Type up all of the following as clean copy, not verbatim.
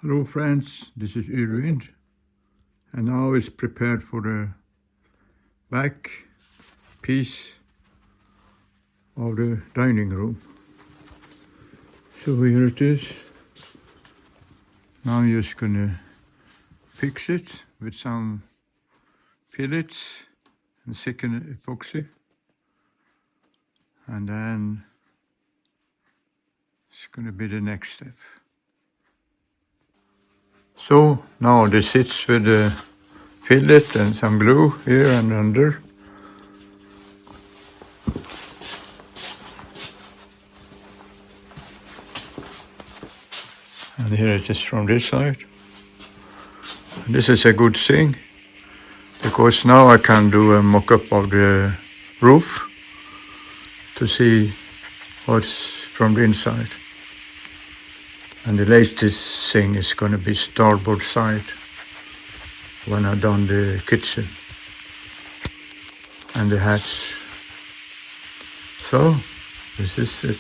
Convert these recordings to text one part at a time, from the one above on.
Hello friends, this is Yrvind, and now is prepared for the back piece of the dining room. So here it is. Now I'm just gonna fix it with some fillets and second epoxy, and then it's gonna be the next step. So now this sits with the fillet and some glue here and under. And here it is from this side. And this is a good thing, because now I can do a mock-up of the roof to see what's from the inside. And the latest thing is going to be starboard side when I've done the kitchen and the hatch. So this is it.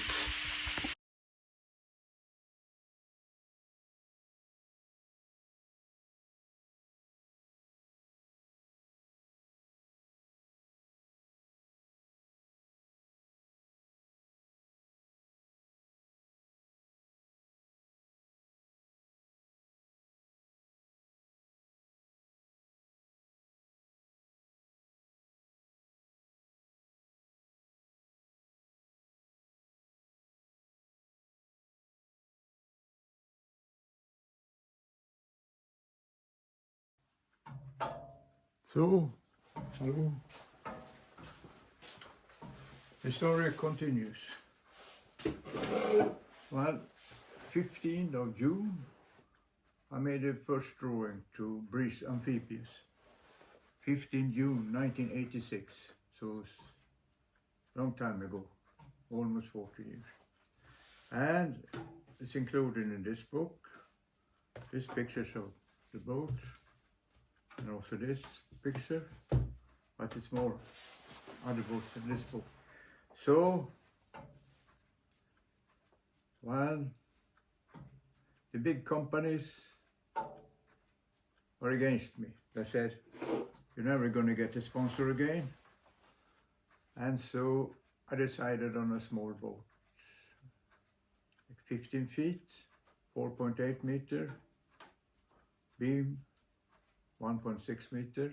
So, hello. The story continues. Well, 15th of June, I made a first drawing to Breeze Amphibious. 15 June 1986, so it's a long time ago, almost 40 years. And it's included in this book, this pictures of the boat, and also this picture, but it's more other boats in this book. So, well, the big companies are against me. They said, you're never going to get a sponsor again. And so I decided on a small boat, like 15 feet, 4.8 meter, beam, 1.6 meter.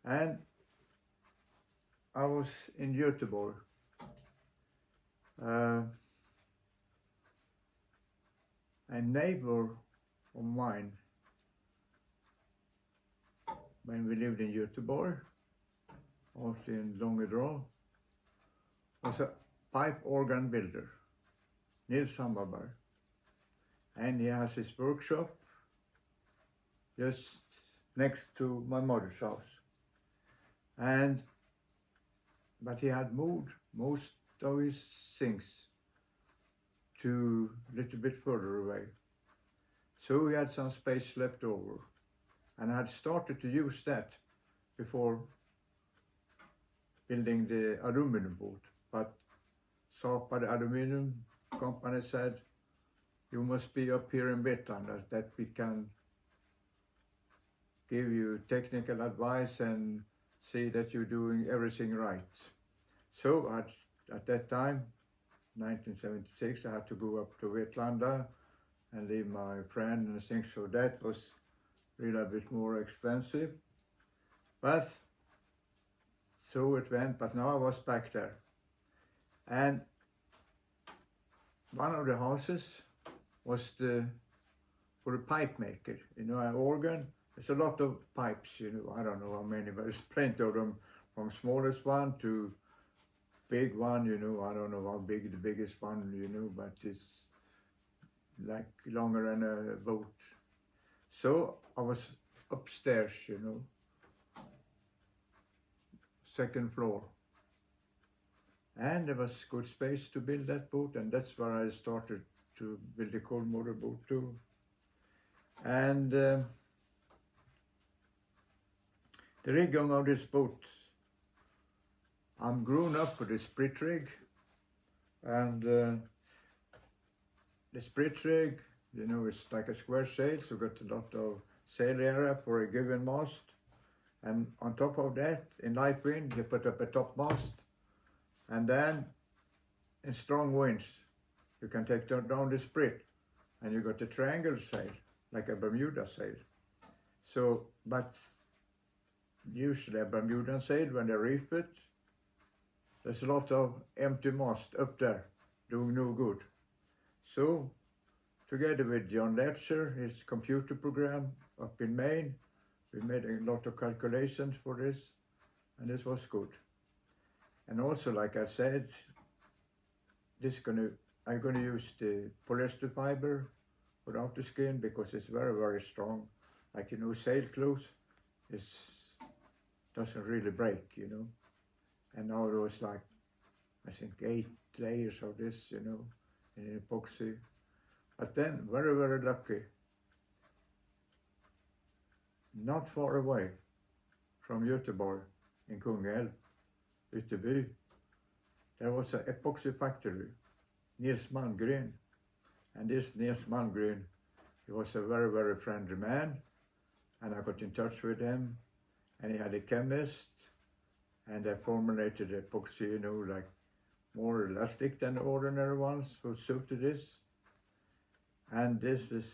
And I was in Göteborg. A neighbor of mine, when we lived in Göteborg, also in Långedal, was a pipe organ builder, Nils Hammarberg. And he has his workshop just next to my mother's house. But he had moved most of his things to a little bit further away. So he had some space left over. And I had started to use that before building the aluminum boat. But Sapa, the aluminum company, said, you must be up here in Vetlanda, that we can give you technical advice and see that you're doing everything right. So at that time, 1976, I had to go up to Vetlanda and leave my friend and things. So that was really a bit more expensive. But so it went, but now I was back there. And one of the houses was for a pipe maker, an organ. There's a lot of pipes, I don't know how many, but there's plenty of them, from smallest one to big one, I don't know how big the biggest one, but it's like longer than a boat. So I was upstairs, second floor. And there was good space to build that boat, and that's where I started to build the cold motor boat too. And the rigging of this boat, I'm grown up with a sprit rig, and the sprit rig You know, it's like a square sail, so got a lot of sail area for a given mast. And on top of that, in light wind, you put up a topmast. And then, in strong winds, you can take down the sprit. And you got a triangle sail, like a Bermuda sail. So, but usually a Bermudan sail, when they reef it, there's a lot of empty mast up there, doing no good. So, together with John Letcher, his computer program up in Maine, we made a lot of calculations for this, and this was good. And also, like I said, I'm gonna use the polyester fiber for the outer skin because it's very, very strong. Like, you know, sailcloth doesn't really break, you know. And now there was like, I think 8 layers of this, you know, in epoxy. But then, very, very lucky, not far away from Göteborg in Kungälv, Ytterby, there was an epoxy factory, Nils Malmgren. And this Nils Malmgren, he was a very, very friendly man. And I got in touch with him, and he had a chemist, and they formulated epoxy, you know, like more elastic than the ordinary ones who suited this. And this is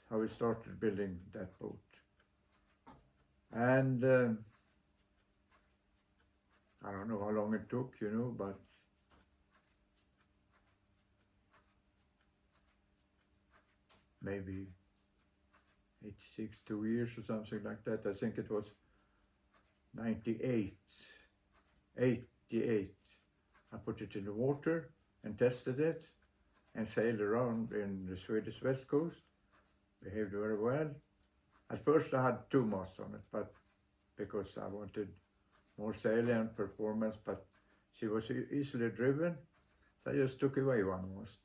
how we started building that boat. And I don't know how long it took, you know, but maybe 86, 2 years or something like that. I think it was 88. I put it in the water and tested it and sailed around in the Swedish west coast. Behaved very well. At first I had 2 masts on it, but because I wanted more sailing and performance, but she was easily driven, so I just took away 1 mast.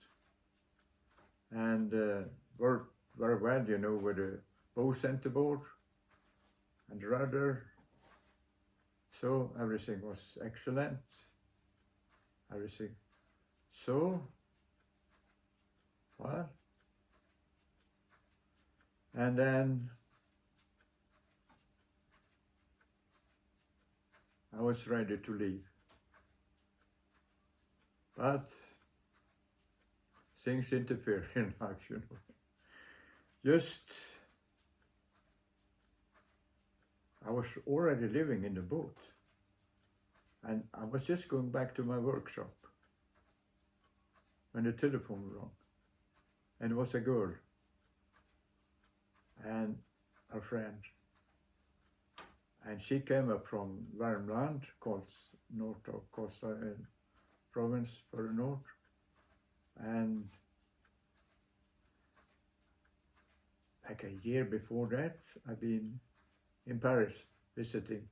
And worked very well, you know, with the bow centerboard and the rudder. So everything was excellent. Everything. So, well, and then I was ready to leave. But things interfere in life, you know. I was already living in the boat. And I was just going back to my workshop when the telephone rang. And it was a girl and a friend. And she came up from Värmland, called north of Costa province further north. And like a year before that, I've been in Paris visiting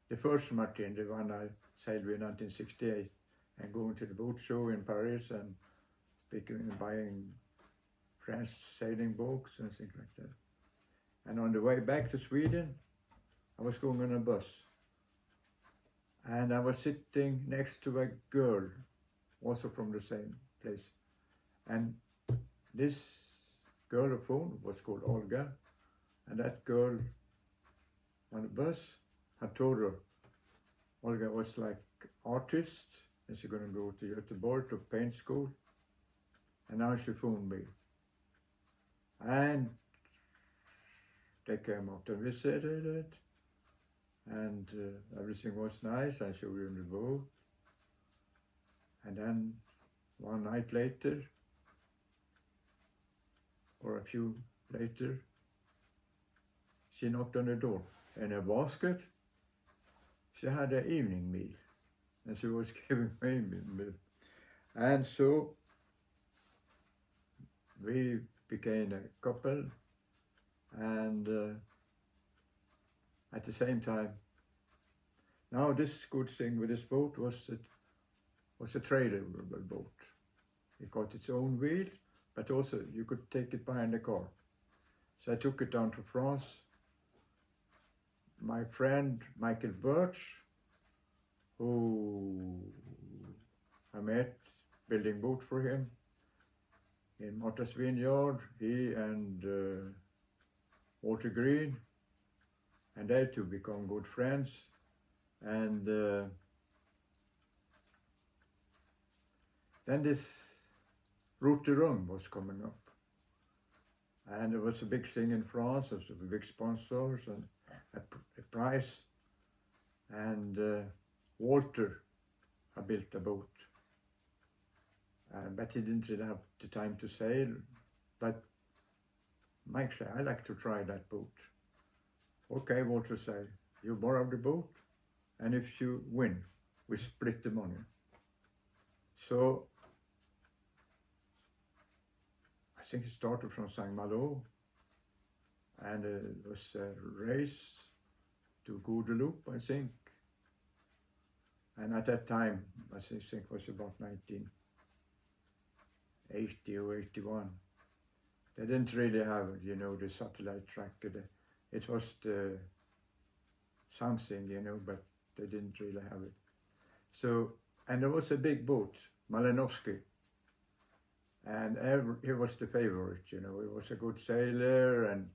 the first Martin, the one I sailed with in 1968, and going to the boat show in Paris and speaking and buying French sailing books and things like that. And on the way back to Sweden, I was going on a bus. And I was sitting next to a girl, also from the same place. And this girl of phone was called Olga. And that girl on the bus had told her, Olga was like artist, and she's going to go to Göteborg to paint school. And now she phoned me. And they came out and visited it. And everything was nice. I showed her the boat. And then one night later, or a few later, she knocked on the door. In a basket, she had an evening meal. And she was giving me meal. And so we became a couple. And at the same time, now this good thing with this boat was a trailable boat. It got its own wheels, but also you could take it behind the car. So I took it down to France. My friend Michael Birch, who I met building boat for him, in Martha's Vineyard, he and Walter Green, and they two become good friends. And then this Route du Rhum was coming up. And there was a big thing in France, there was big sponsors and a prize. And Walter had built a boat. But he didn't really have the time to sail. But Mike said, I'd like to try that boat. Okay, Walter said, you borrow the boat, and if you win, we split the money. So I think it started from Saint Malo, and it was a race to Guadeloupe, I think. And at that time, I think it was about 1980 or 81. They didn't really have, you know, the satellite tracker. It was the something, you know, but they didn't really have it. So, and there was a big boat, Malinovsky, and he was the favorite, you know. He was a good sailor, and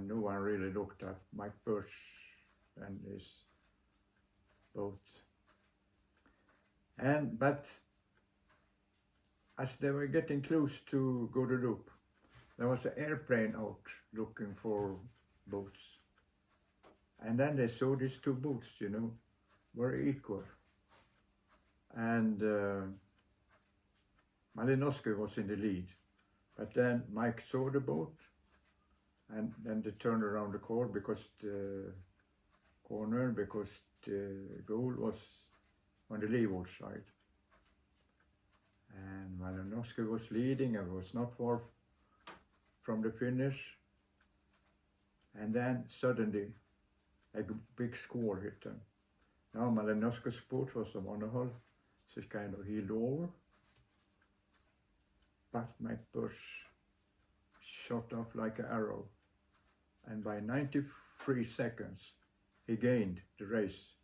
no one really looked at Mike Bush and his boat. But as they were getting close to Guadeloupe, there was an airplane out looking for boats. And then they saw these two boats, you know, were equal. And Malinowski was in the lead. But then Mike saw the boat, and then they turned around the corner because the goal was on the leeward side. And Malinowski was leading and was not far from the finish. And then suddenly a big squall hit them. Now Malinowski's boat was on one hull, so it kind of heeled over. But Mike Bush shot off like an arrow. And by 93 seconds, he gained the race.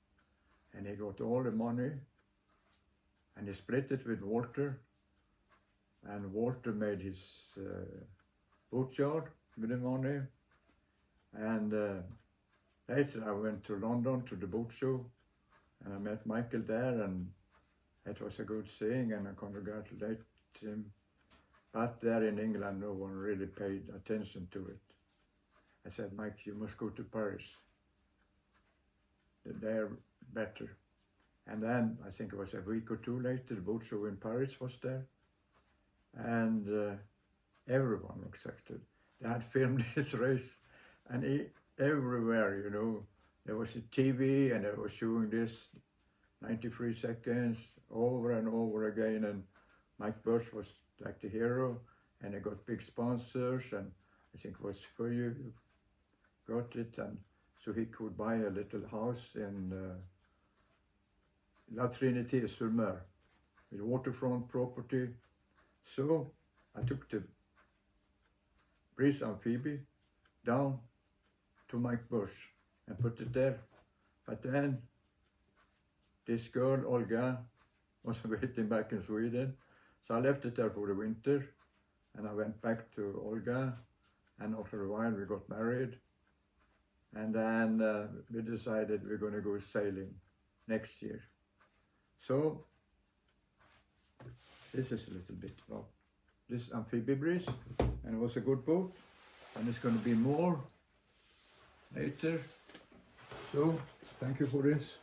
And he got all the money. And he split it with Walter. And Walter made his boat yard with the money. And later I went to London to the boat show, and I met Michael there, and it was a good thing, and I congratulated him. But there in England, no one really paid attention to it. I said, Mike, you must go to Paris. They're better. And then I think it was a week or two later, the boat show in Paris was there, and everyone was excited. They had filmed this race. And everywhere, you know, there was a TV and they were showing this 93 seconds over and over again. And Mike Bush was like the hero, and he got big sponsors, and I think it was for you got it, and so he could buy a little house in La Trinité-sur-Mer with waterfront property. So I took the Breeze Amphibie down to Mike Bush and put it there. But then this girl, Olga, was waiting back in Sweden. So I left it there for the winter, and I went back to Olga, and after a while we got married. And then we decided we're going to go sailing next year. So this is a little bit about this Amphibie Breeze, and it was a good boat, and it's going to be more later. So thank you for this.